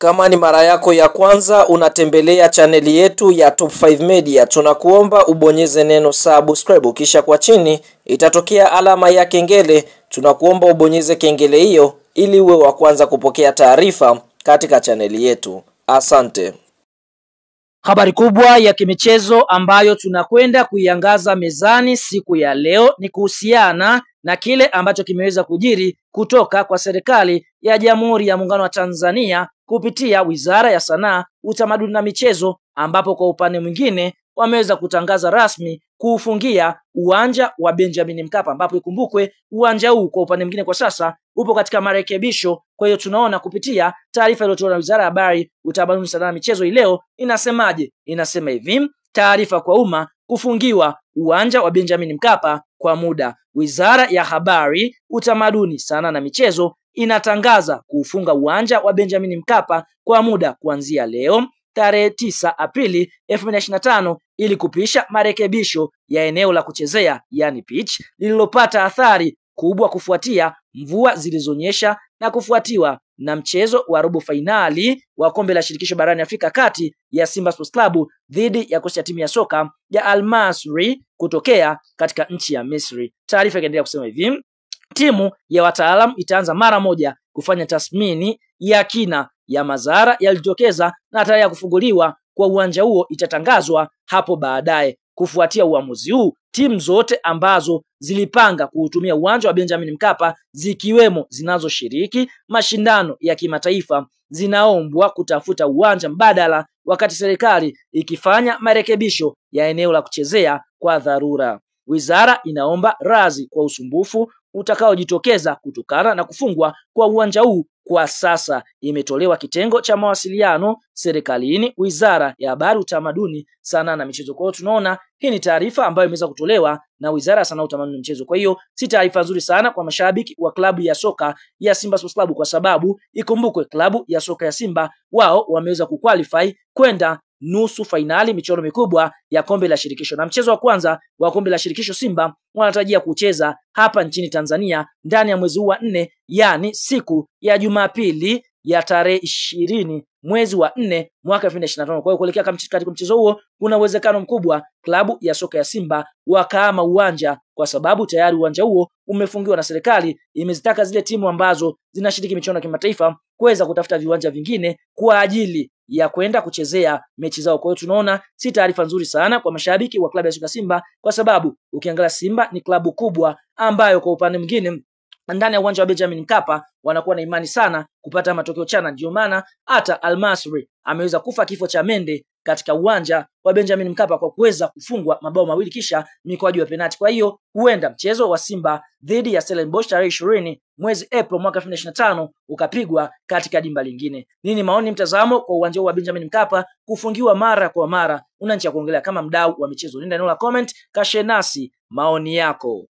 Kama ni mara yako ya kwanza unatembelea chaneli yetu ya Top 5 Media, tunakuomba ubonyeze neno subscribe, kisha kwa chini itatokea alama ya kengele. Tunakuomba ubonyeze kengele hiyo ili uwe wa kwanza kupokea taarifa katika chaneli yetu. Asante. Habari kubwa ya kimichezo ambayo tunakwenda kuiangaza mezani siku ya leo ni kuhusiana na kile ambacho kimeweza kujiri kutoka kwa serikali ya Jamhuri ya Muungano wa Tanzania kupitia Wizara ya Sanaa, Utamaduni na Michezo, ambapo kwa upande mwingine wameweza kutangaza rasmi kuufungia uwanja wa Benjamin Mkapa, ambapo ikumbukwe uwanja huu kwa upande mwingine kwa sasa upo katika marekebisho. Kwa hiyo tunaona kupitia taarifa iliyotolewa na Wizara ya Habari, Utamaduni, Sanaa na Michezo leo inasemaje? Inasema hivi: taarifa kwa umma kufungiwa uwanja wa Benjamin Mkapa kwa muda. Wizara ya Habari, Utamaduni, Sanaa na Michezo inatangaza kuufunga uwanja wa Benjamin Mkapa kwa muda kuanzia leo tarehe 9 Aprili 2025 ili kupisha marekebisho ya eneo la kuchezea yani pitch lililopata athari kubwa kufuatia mvua zilizonyesha na kufuatiwa na mchezo wa robo fainali wa kombe la shirikisho barani Afrika kati ya Simba Sports Club dhidi ya kocha timu ya soka ya Al Masry kutokea katika nchi ya Misri. Taarifa ikaendelea kusema hivi: timu ya wataalamu itaanza mara moja kufanya tathmini ya kina ya madhara yalitokeza na tarehe ya kufunguliwa kwa uwanja huo itatangazwa hapo baadaye. Kufuatia uamuzi huu, timu zote ambazo zilipanga kuutumia uwanja wa Benjamin Mkapa zikiwemo zinazoshiriki mashindano ya kimataifa zinaombwa kutafuta uwanja mbadala wakati serikali ikifanya marekebisho ya eneo la kuchezea kwa dharura. Wizara inaomba radhi kwa usumbufu utakaojitokeza kutokana na kufungwa kwa uwanja huu. Kwa sasa imetolewa kitengo cha mawasiliano serikalini, Wizara ya Habari, Utamaduni, Sanaa na Michezo. Kwa hiyo tunaona hii ni taarifa ambayo imeweza kutolewa na Wizara ya Sanaa, Utamaduni na Michezo. Kwa hiyo si taarifa nzuri sana kwa mashabiki wa klabu ya soka ya Simba Sports Club, kwa sababu ikumbukwe klabu ya soka ya Simba wao wameweza kuqualify kwenda nusu fainali michuano mikubwa ya kombe la shirikisho, na mchezo wa kwanza wa kombe la shirikisho Simba wanatarajia kucheza hapa nchini Tanzania ndani ya mwezi wa 4, yani siku ya Jumapili ya tarehe 20 mwezi wa 4 mwaka 2025. Kwa hiyo kuelekea katika mchezo huo kuna uwezekano mkubwa klabu ya soka ya Simba wakaama uwanja, kwa sababu tayari uwanja huo umefungiwa na serikali imezitaka zile timu ambazo zinashiriki michuano ya kimataifa kuweza kutafuta viwanja vingine kwa ajili ya kwenda kuchezea mechi zao. Kwa hiyo tunaona si taarifa nzuri sana kwa mashabiki wa klabu ya soka Simba, kwa sababu ukiangalia Simba ni klabu kubwa ambayo kwa upande mwingine ndani ya uwanja wa Benjamin Mkapa wanakuwa na imani sana kupata matokeo chana. Ndio maana hata Al Masry ameweza kufa kifo cha mende katika uwanja wa Benjamin Mkapa kwa kuweza kufungwa mabao mawili kisha mikwaju ya penalti. Kwa hiyo huenda mchezo wa Simba dhidi ya Stellenbosch tarehe 20 mwezi April mwaka 2025 ukapigwa katika dimba lingine. Nini maoni, mtazamo kwa uwanja wa Benjamin Mkapa kufungiwa mara kwa mara? Una nchi ya kuongelea kama mdau wa michezo? Nenda eneo la comment, kashe nasi maoni yako.